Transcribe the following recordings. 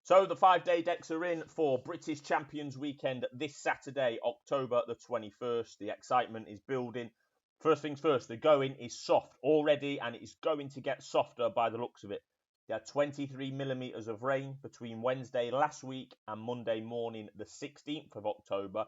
So the 5-day decks are in for British Champions Weekend this Saturday, October the 21st. The excitement is building. First things first, the going is soft already, and it is going to get softer by the looks of it. There are 23 millimetres of rain between Wednesday last week and Monday morning, the 16th of October.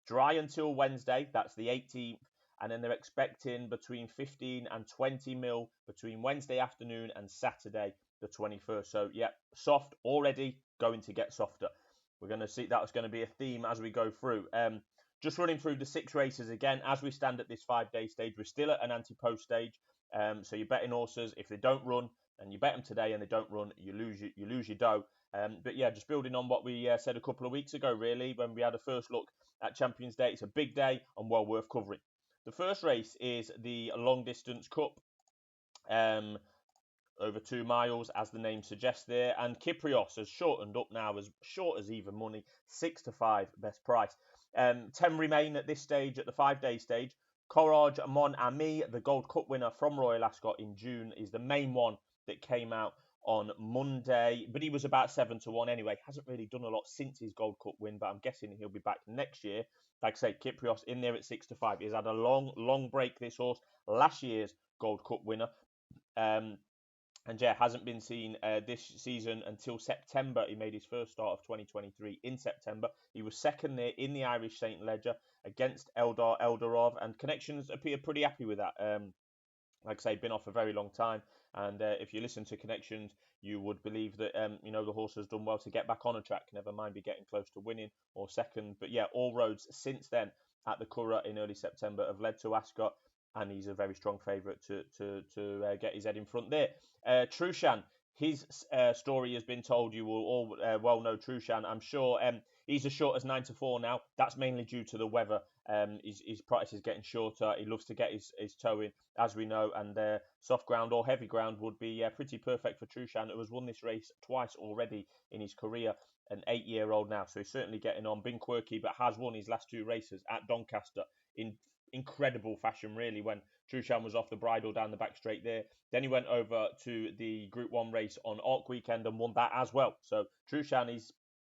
Dry until Wednesday, that's the 18th. And then they're expecting between 15 and 20 mil between Wednesday afternoon and Saturday, the 21st. So, yeah, soft already, going to get softer. We're going to see that's going to be a theme as we go through. Just running through the 6 races again. As we stand at this 5-day stage, we're still at an anti-post stage. So you're betting horses. If they don't run, and you bet them today and they don't run, you lose your dough. But yeah, just building on what we said a couple of weeks ago, really, when we had a first look at Champions Day. It's a big day and well worth covering. The first race is the Long Distance Cup, over 2 miles, as the name suggests there. And Kyprios has shortened up now, as short as even money, 6 to 5 best price. 10 remain at this stage, at the 5-day stage. Courage Mon Ami, the Gold Cup winner from Royal Ascot in June, is the main one that came out on Monday, but he was about 7 to 1 anyway. Hasn't really done a lot since his Gold Cup win, but I'm guessing he'll be back next year. Like I say, Kyprios in there at 6 to 5. He's had a long break, this horse. Last year's Gold Cup winner. And yeah, hasn't been seen this season until September. He made his first start of 2023 in September. He was second there in the Irish St. Ledger against Eldar Eldarov, and Connections appear pretty happy with that. Like I say, been off a very long time, and if you listen to Connections, you would believe that the horse has done well to get back on a track. Never mind be getting close to winning or second. But yeah, all roads since then at the Curragh in early September have led to Ascot, and he's a very strong favourite to get his head in front there. Trushan, his story has been told. You will all well know Trushan, I'm sure. He's as short as 9 to 4 now. That's mainly due to the weather. His practice is getting shorter. He loves to get his toe in, as we know, and soft ground or heavy ground would be pretty perfect for Trushan, who has won this race twice already in his career. An 8-year-old now, so he's certainly getting on. Been quirky, but has won his last 2 races at Doncaster in incredible fashion, really, when Trushan was off the bridle down the back straight there. Then he went over to the Group 1 race on Arc Weekend and won that as well. So Trushan is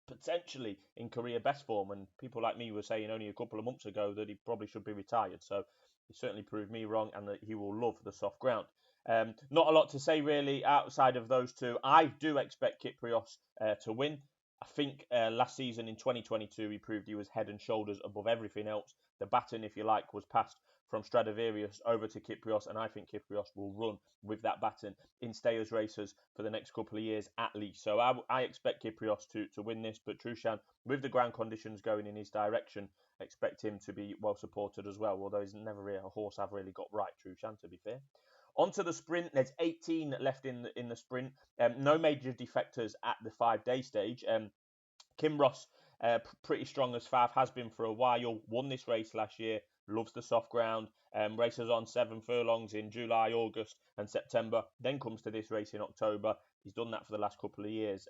potentially in career best form, and people like me were saying only a couple of months ago that he probably should be retired. So he certainly proved me wrong, and that he will love the soft ground. Not a lot to say really outside of those 2. I do expect Kyprios to win. I think last season in 2022 he proved he was head and shoulders above everything else. The baton, if you like, was passed from Stradivarius over to Kyprios, and I think Kyprios will run with that baton in stayers races for the next couple of years at least. So I expect Kyprios to win this, but Trushan, with the ground conditions going in his direction, expect him to be well supported as well, although he's never really a horse I've really got right, Trushan, to be fair. Onto the sprint, there's 18 left in the sprint. No major defectors at the 5-day stage. Kim Ross, pretty strong as Fav, has been for a while. Won this race last year. Loves the soft ground. Races on 7 furlongs in July, August and September. Then comes to this race in October. He's done that for the last couple of years.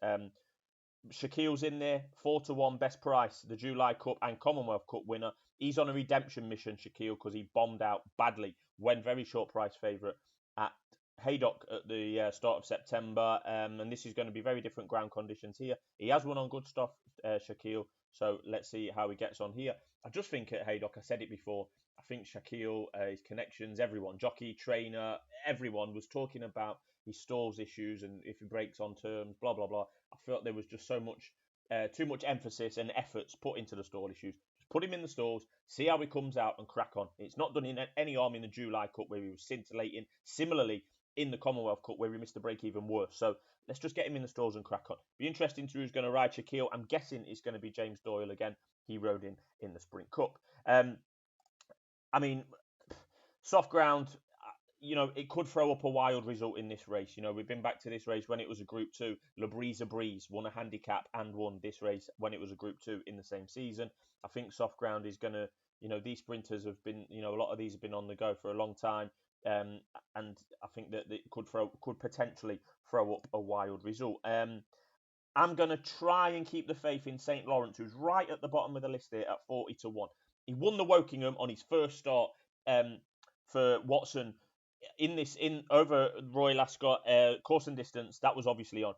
Shaquille's in there, 4 to 1 best price, the July Cup and Commonwealth Cup winner. He's on a redemption mission, Shaquille, because he bombed out badly when very short price favourite at Haydock at the start of September, and this is going to be very different ground conditions here. He has won on good stuff, Shaquille, so let's see how he gets on here. I just think at Haydock, I said it before, I think Shaquille, his connections, everyone, jockey, trainer, everyone was talking about his stalls issues and if he breaks on terms, blah, blah, blah. I felt there was just so much, too much emphasis and efforts put into the stall issues. Just put him in the stalls, see how he comes out and crack on. It's not done in any harm in the July Cup where he was scintillating. Similarly, in the Commonwealth Cup where he missed the break even worse. So let's just get him in the stalls and crack on. Be interesting to who's going to ride Shaquille. I'm guessing it's going to be James Doyle again. He rode in the Sprint Cup. I mean, soft ground, it could throw up a wild result in this race. We've been back to this race when it was a Group 2. Le Breeze won a handicap and won this race when it was a Group 2 in the same season. I think soft ground is going to, these sprinters have been, a lot of these have been on the go for a long time. And I think that it could potentially throw up a wild result. I'm going to try and keep the faith in St. Lawrence, who's right at the bottom of the list here at 40 to 1. He won the Wokingham on his first start for Watson in over Royal Ascot course and distance, that was obviously on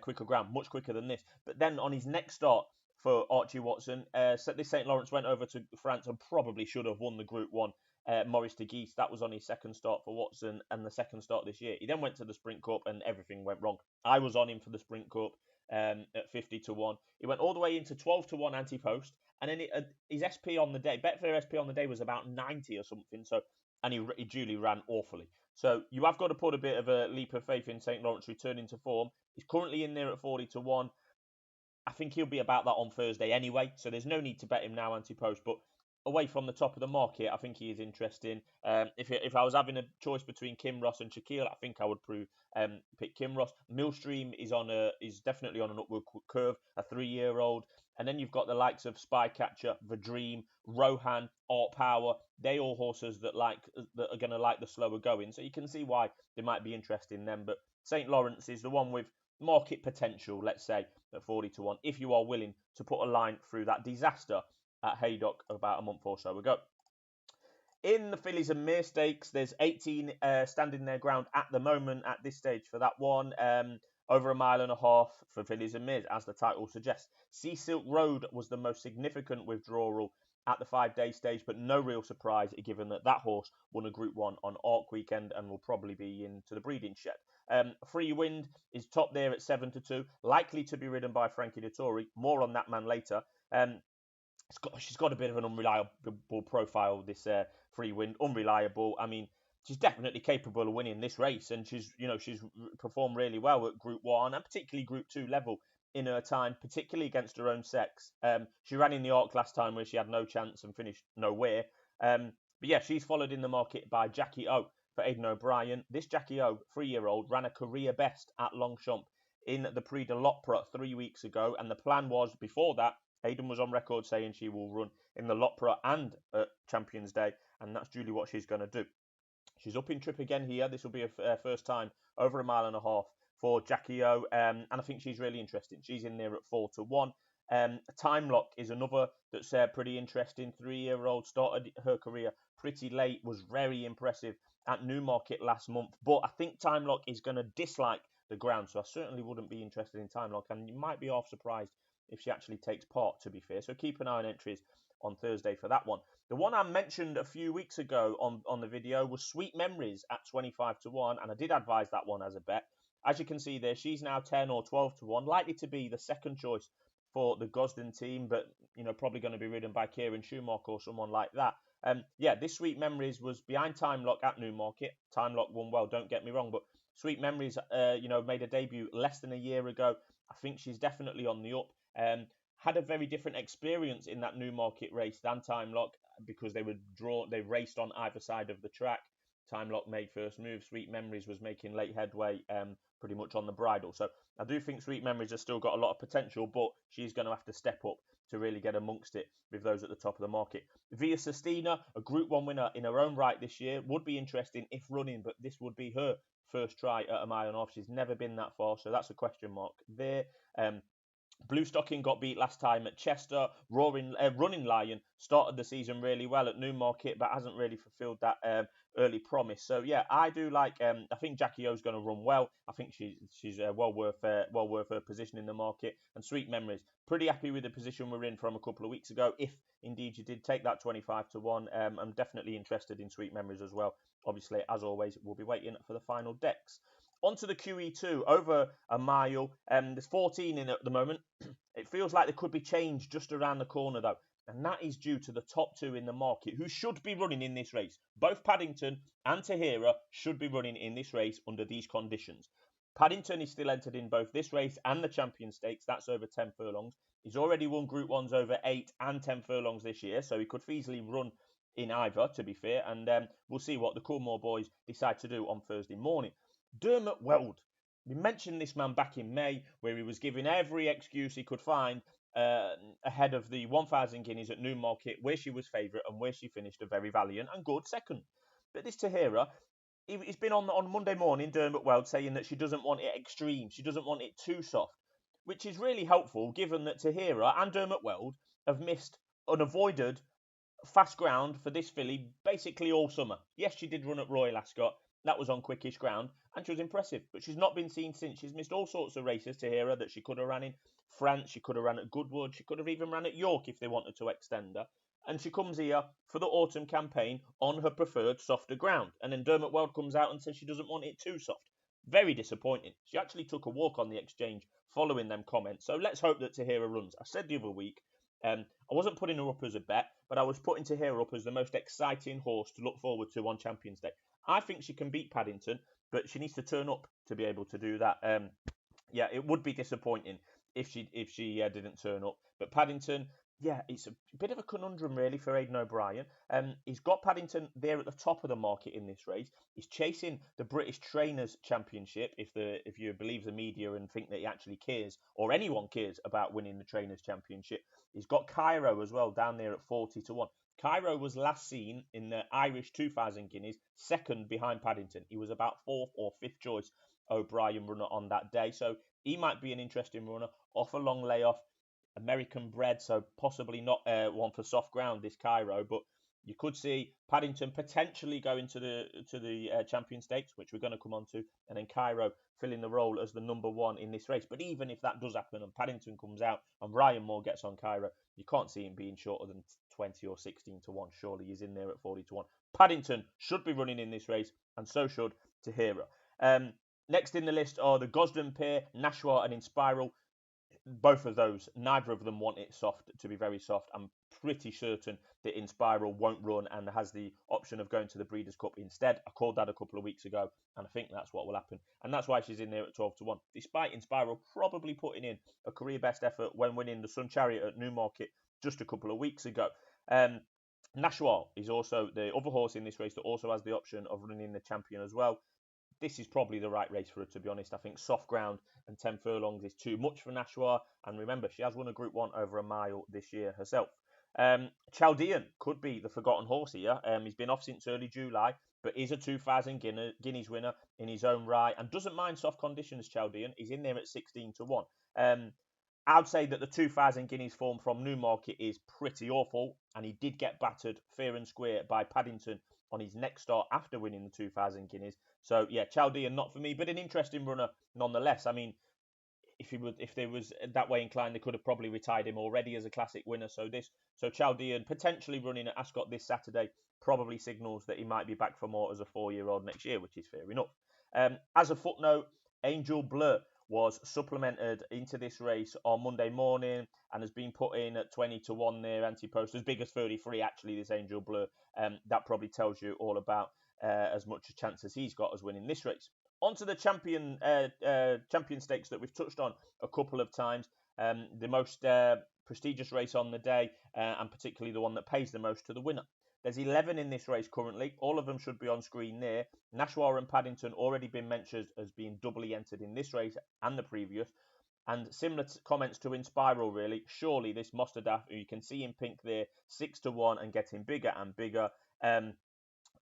quicker ground, much quicker than this. But then on his next start for Archie Watson, this St Lawrence went over to France and probably should have won the Group One. Maurice de Guice, that was on his second start for Watson and the second start this year. He then went to the Sprint Cup and everything went wrong. I was on him for the Sprint Cup at 50-1. He went all the way into 12-1 anti-post, and then his SP on the day, Betfair SP on the day was about 90 or something. So, and he duly ran awfully. So you have got to put a bit of a leap of faith in St Lawrence returning to form. He's currently in there at 40-1. I think he'll be about that on Thursday anyway, so there's no need to bet him now anti-post. But away from the top of the market, I think he is interesting. If I was having a choice between Kinross and Shaquille, I think I would pick Kinross. Millstream is definitely on an upward curve, a 3-year-old. And then you've got the likes of Spycatcher, The Dream, Rohan, Art Power. They all horses that are going to like the slower going. So you can see why they might be interested in them. But St Lawrence is the one with market potential, let's say, at 40-1, if you are willing to put a line through that disaster at Haydock about a month or so ago. In the Fillies and Mere Stakes, there's 18 standing their ground at the moment at this stage for that one. Over 1.5 miles for Fillies and Meres, as the title suggests. Sea Silk Road was the most significant withdrawal at the 5-day stage, but no real surprise given that horse won a Group 1 on Arc weekend and will probably be into the breeding shed. Free Wind is top there at 7-2, likely to be ridden by Frankie Dettori. More on that man later. She's got a bit of an unreliable profile, this Free Wind. Unreliable. I mean, she's definitely capable of winning this race, and she's performed really well at Group 1 and particularly Group 2 level in her time, particularly against her own sex. She ran in the Arc last time where she had no chance and finished nowhere. But yeah, she's followed in the market by Jackie O for Aidan O'Brien. This Jackie O, 3-year-old, ran a career best at Longchamp in the Prix de l'Opera 3 weeks ago, and the plan was, before that, Aidan was on record saying she will run in the l'Opera and at Champions Day, and that's duly what she's going to do. She's up in trip again here. This will be her first time over 1.5 miles for Jackie O, and I think she's really interesting. She's in there at 4-1. Time Lock is another that's pretty interesting. 3-year-old, started her career pretty late, was very impressive at Newmarket last month, but I think Time Lock is going to dislike the ground, so I certainly wouldn't be interested in Time Lock, and you might be half surprised if she actually takes part, to be fair. So keep an eye on entries on Thursday for that one. The one I mentioned a few weeks ago on the video was Sweet Memories at 25-1, and I did advise that one as a bet. As you can see there, she's now 10 or 12-1, likely to be the second choice for the Gosden team, but probably going to be ridden by Kieran Schumacher or someone like that. Yeah, this Sweet Memories was behind Time Lock at Newmarket. Time Lock won well, don't get me wrong, but Sweet Memories, made a debut less than a year ago. I think she's definitely on the up. Had a very different experience in that Newmarket race than Time Lock because they raced on either side of the track. Time Lock made first move. Sweet Memories was making late headway pretty much on the bridle. So I do think Sweet Memories has still got a lot of potential, but she's going to have to step up to really get amongst it with those at the top of the market. Via Sestina, a Group 1 winner in her own right this year, would be interesting if running, but this would be her first try at 1.5 miles. She's never been that far, so that's a question mark there. Blue Stocking got beat last time at Chester. Running Lion started the season really well at Newmarket, but hasn't really fulfilled that early promise. So yeah, I do like. I think Jackie O's going to run well. I think she's well worth her position in the market. And Sweet Memories, pretty happy with the position we're in from a couple of weeks ago. If indeed you did take that 25-1, I'm definitely interested in Sweet Memories as well. Obviously, as always, we'll be waiting for the final decks. Onto the QE2, over 1 mile. There's 14 in at the moment. It feels like there could be change just around the corner, though. And that is due to the top two in the market, who should be running in this race. Both Paddington and Tahira should be running in this race under these conditions. Paddington is still entered in both this race and the Champion Stakes. That's over 10 furlongs. He's already won Group 1s over 8 and 10 furlongs this year, so he could easily run in either, to be fair. And we'll see what the Coolmore boys decide to do on Thursday morning. Dermot Weld. We mentioned this man back in May, where he was given every excuse he could find ahead of the 1,000 guineas at Newmarket, where she was favourite and where she finished a very valiant and good second. But this Tahira, he's been on Monday morning, Dermot Weld, saying that she doesn't want it extreme, she doesn't want it too soft, which is really helpful given that Tahira and Dermot Weld have missed unavoided fast ground for this filly basically all summer. Yes, she did run at Royal Ascot. That was on quickish ground, and she was impressive. But she's not been seen since. She's missed all sorts of races to hear her that she could have ran in France, she could have ran at Goodwood, she could have even ran at York if they wanted to extend her. And she comes here for the autumn campaign on her preferred softer ground. And then Dermot Weld comes out and says she doesn't want it too soft. Very disappointing. She actually took a walk on the exchange following them comments. So let's hope that Tahira runs. I said the other week, I wasn't putting her up as a bet, but I was putting Tahira up as the most exciting horse to look forward to on Champions Day. I think she can beat Paddington, but she needs to turn up to be able to do that. Yeah, it would be disappointing if she didn't turn up. But Paddington, yeah, it's a bit of a conundrum really for Aidan O'Brien. He's got Paddington there at the top of the market in this race. He's chasing the British Trainers Championship, if you believe the media and think that he actually cares, or anyone cares about winning the Trainers Championship. He's got Cairo as well down there at 40-1. Cairo was last seen in the Irish 2000 Guineas, second behind Paddington. He was about fourth or fifth choice O'Brien runner on that day, so he might be an interesting runner off a long layoff. American bred, so possibly not one for soft ground, this Cairo, but you could see Paddington potentially going to the Champion Stakes, which we're going to come on to, and then Cairo filling the role as the number one in this race. But even if that does happen and Paddington comes out and Ryan Moore gets on Cairo, you can't see him being shorter than 20 or 16-1. Surely he's in there at 40-1. Paddington should be running in this race, and so should Tahira. Next in the list are the Gosden pair, Nashwa and Inspiral. Both of those, neither of them want it soft to be very soft. I'm pretty certain that Inspiral won't run and has the option of going to the Breeders' Cup instead. I called that a couple of weeks ago, and I think that's what will happen. And that's why she's in there at 12-1. Despite Inspiral probably putting in a career best effort when winning the Sun Chariot at Newmarket just a couple of weeks ago. Nashwa is also the other horse in this race that also has the option of running the champion as well. This is probably the right race for her, to be honest. I think soft ground and 10 furlongs is too much for Nashwa. And remember, she has won a Group 1 over a mile this year herself. Chaldean could be the forgotten horse here. He's been off since early July, but is a 2,000 Guineas winner in his own right and doesn't mind soft conditions, Chaldean. He's in there at 16-1. I'd say that the 2,000 Guineas form from Newmarket is pretty awful, and he did get battered fair and square by Paddington on his next start after winning the 2,000 Guineas. So, yeah, Chaldean not for me, but an interesting runner nonetheless. I mean, if they was that way inclined, they could have probably retired him already as a classic winner. So Chaldean potentially running at Ascot this Saturday probably signals that he might be back for more as a 4-year-old next year, which is fair enough. As a footnote, Angel Bleu was supplemented into this race on Monday morning and has been put in at 20-1 there, anti-post, as big as 33 actually, this Angel Bleu. That probably tells you all about as much a chance as he's got as winning this race. Onto the champion stakes that we've touched on a couple of times. The most prestigious race on the day, and particularly the one that pays the most to the winner. There's 11 in this race currently. All of them should be on screen there. Nashwa and Paddington already been mentioned as being doubly entered in this race and the previous. And similar comments to Inspiral, really. Surely this Mostadaf, who you can see in pink there, 6-1 and getting bigger and bigger,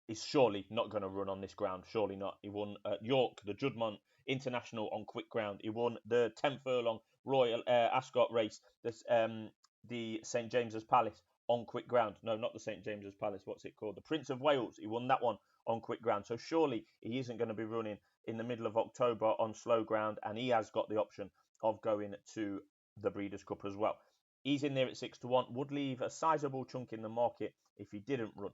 is surely not going to run on this ground. Surely not. He won at York, the Juddmonte International on quick ground. He won the 10 furlong Royal Ascot race, the St James's Palace on quick ground. No, not the St James's Palace. What's it called? The Prince of Wales. He won that one on quick ground. So surely he isn't going to be running in the middle of October on slow ground, and he has got the option of going to the Breeders' Cup as well. He's in there at 6-1. Would leave a sizable chunk in the market if he didn't run.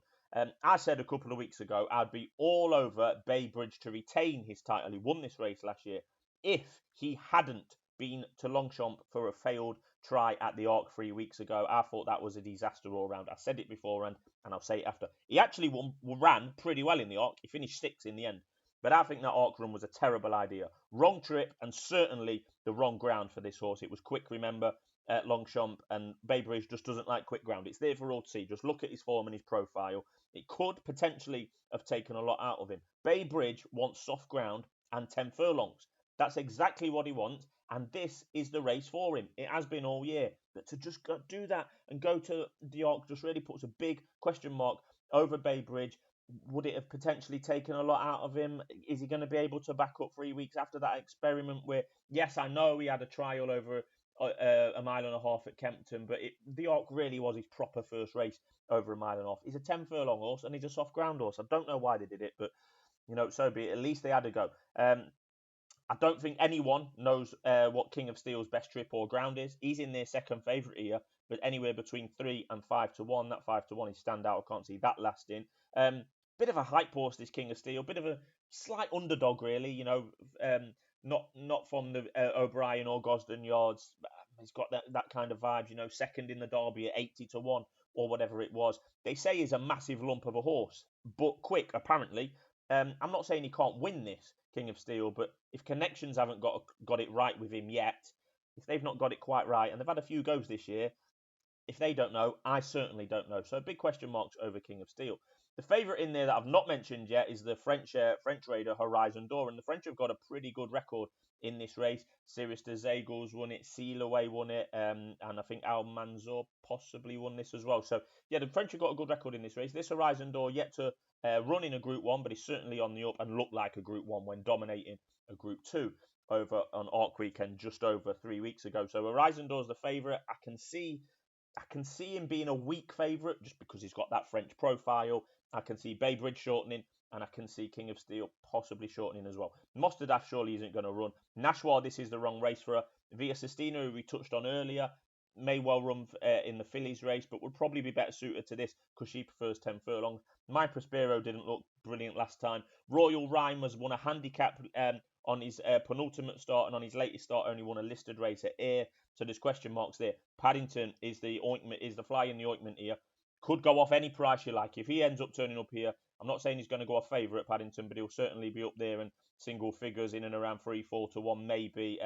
I said a couple of weeks ago I'd be all over Bay Bridge to retain his title. He won this race last year if he hadn't been to Longchamp for a failed try at the Arc 3 weeks ago. I thought that was a disaster all round. I said it beforehand and I'll say it after. He actually ran pretty well in the Arc. He finished 6th in the end. But I think that Arc run was a terrible idea. Wrong trip and certainly the wrong ground for this horse. It was quick, remember, at Longchamp, and Bay Bridge just doesn't like quick ground. It's there for all to see. Just look at his form and his profile. It could potentially have taken a lot out of him. Bay Bridge wants soft ground and 10 furlongs. That's exactly what he wants, and this is the race for him. It has been all year. But to just do that and go to the Arc just really puts a big question mark over Bay Bridge. Would it have potentially taken a lot out of him? Is he going to be able to back up 3 weeks after that experiment where, yes, I know he had a trial over a mile and a half at Kempton, but the Arc really was his proper first race over a mile and a half. He's a 10 furlong horse and he's a soft ground horse. I don't know why they did it, but So be it. At least they had a go. I don't think anyone knows what King of Steel's best trip or ground is. He's in their second favourite here, but anywhere between 3 and 5-1. That 5-1 is standout. I can't see that lasting. Bit of a hype horse, this King of Steel. Bit of a slight underdog, really. Not from the O'Brien or Gosden yards. He's got that kind of vibes. Second in the Derby at 80-1 or whatever it was. They say he's a massive lump of a horse, but quick apparently. I'm not saying he can't win this King of Steel, but if connections haven't got it right with him yet, if they've not got it quite right, and they've had a few goes this year, if they don't know, I certainly don't know. So big question marks over King of Steel. The favourite in there that I've not mentioned yet is the French raider Horizon D'Or, and the French have got a pretty good record in this race. Sirius de Zegels won it, Sealaway won it, and I think Al Manzour possibly won this as well. So yeah, the French have got a good record in this race. This Horizon D'Or yet to run in a Group 1, but he's certainly on the up and looked like a Group 1 when dominating a Group 2 over on Arc Weekend just over 3 weeks ago. So Horizon D'Or's the favourite. I can see him being a weak favourite just because he's got that French profile. I can see Bay Bridge shortening, and I can see King of Steel possibly shortening as well. Mostadaf surely isn't going to run. Nashwa, this is the wrong race for her. Via Sistina, who we touched on earlier, may well run in the Fillies race, but would probably be better suited to this because she prefers 10 furlongs. My Prospero didn't look brilliant last time. Royal Rhyme has won a handicap on his penultimate start, and on his latest start only won a listed race at Ayr. So there's question marks there. Paddington is the fly in the ointment here. Could go off any price you like. If he ends up turning up here, I'm not saying he's going to go off favourite Paddington, but he'll certainly be up there and single figures in and around 3-4-1 maybe.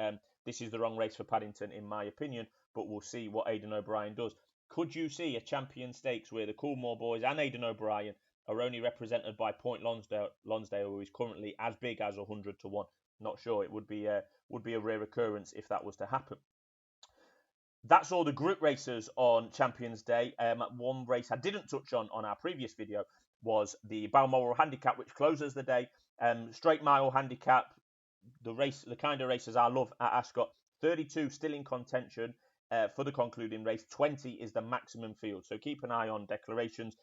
This is the wrong race for Paddington in my opinion, but we'll see what Aidan O'Brien does. Could you see a Champion Stakes where the Coolmore boys and Aidan O'Brien are only represented by Point Lonsdale, who is currently as big as 100-1? Not sure. It would be a rare occurrence if that was to happen. That's all the group races on Champions Day. One race I didn't touch on our previous video was the Balmoral handicap, which closes the day. Straight mile handicap, the kind of races I love at Ascot. 32 still in contention for the concluding race. 20 is the maximum field. So keep an eye on declarations.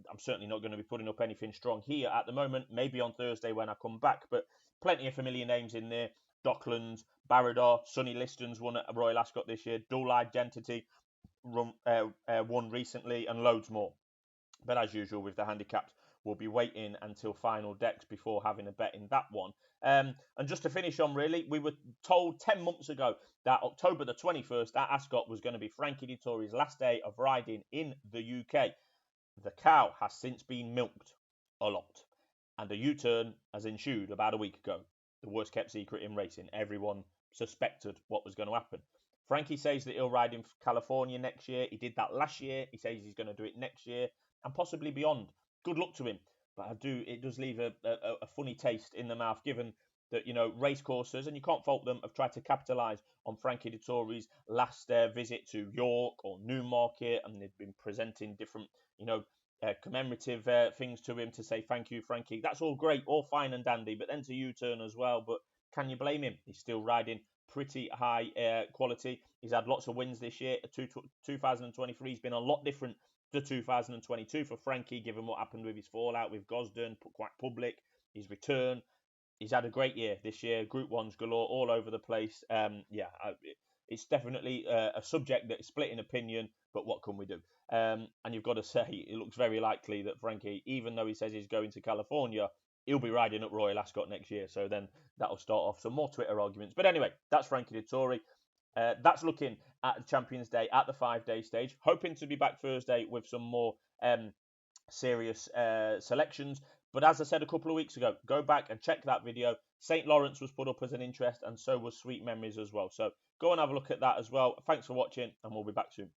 I'm certainly not going to be putting up anything strong here at the moment. Maybe on Thursday when I come back, but plenty of familiar names in there. Docklands, Barradar, Sonny Liston's won at Royal Ascot this year. Dual Identity won recently, and loads more. But as usual with the handicaps, we'll be waiting until final decks before having a bet in that one. And just to finish on, really, we were told 10 months ago that October the 21st at Ascot was going to be Frankie Dettori's last day of riding in the UK. The cow has since been milked a lot, and a U-turn has ensued about a week ago. The worst kept secret in racing. Everyone suspected what was going to happen. Frankie says that he'll ride in California next year. He did that last year. He says he's going to do it next year and possibly beyond. Good luck to him. But it does leave a funny taste in the mouth, given that, race courses, and you can't fault them, have tried to capitalise on Frankie Dettori's last visit to York or Newmarket, and they've been presenting different, commemorative things to him to say thank you, Frankie. That's all great, all fine and dandy, but then to U-turn as well. But can you blame him? He's still riding pretty high quality. He's had lots of wins this year. 2023 has been a lot different to 2022 for Frankie, given what happened with his fallout with Gosden, quite public, his return. He's had a great year this year. Group 1s galore all over the place. It's definitely a subject that is split in opinion, but what can we do? And you've got to say, it looks very likely that Frankie, even though he says he's going to California, he'll be riding at Royal Ascot next year. So then that'll start off some more Twitter arguments. But anyway, that's Frankie Dettori. That's looking at the Champions Day at the 5-day stage. Hoping to be back Thursday with some more serious selections. But as I said a couple of weeks ago, go back and check that video. St. Lawrence was put up as an interest, and so was Sweet Memories as well. So go and have a look at that as well. Thanks for watching, and we'll be back soon.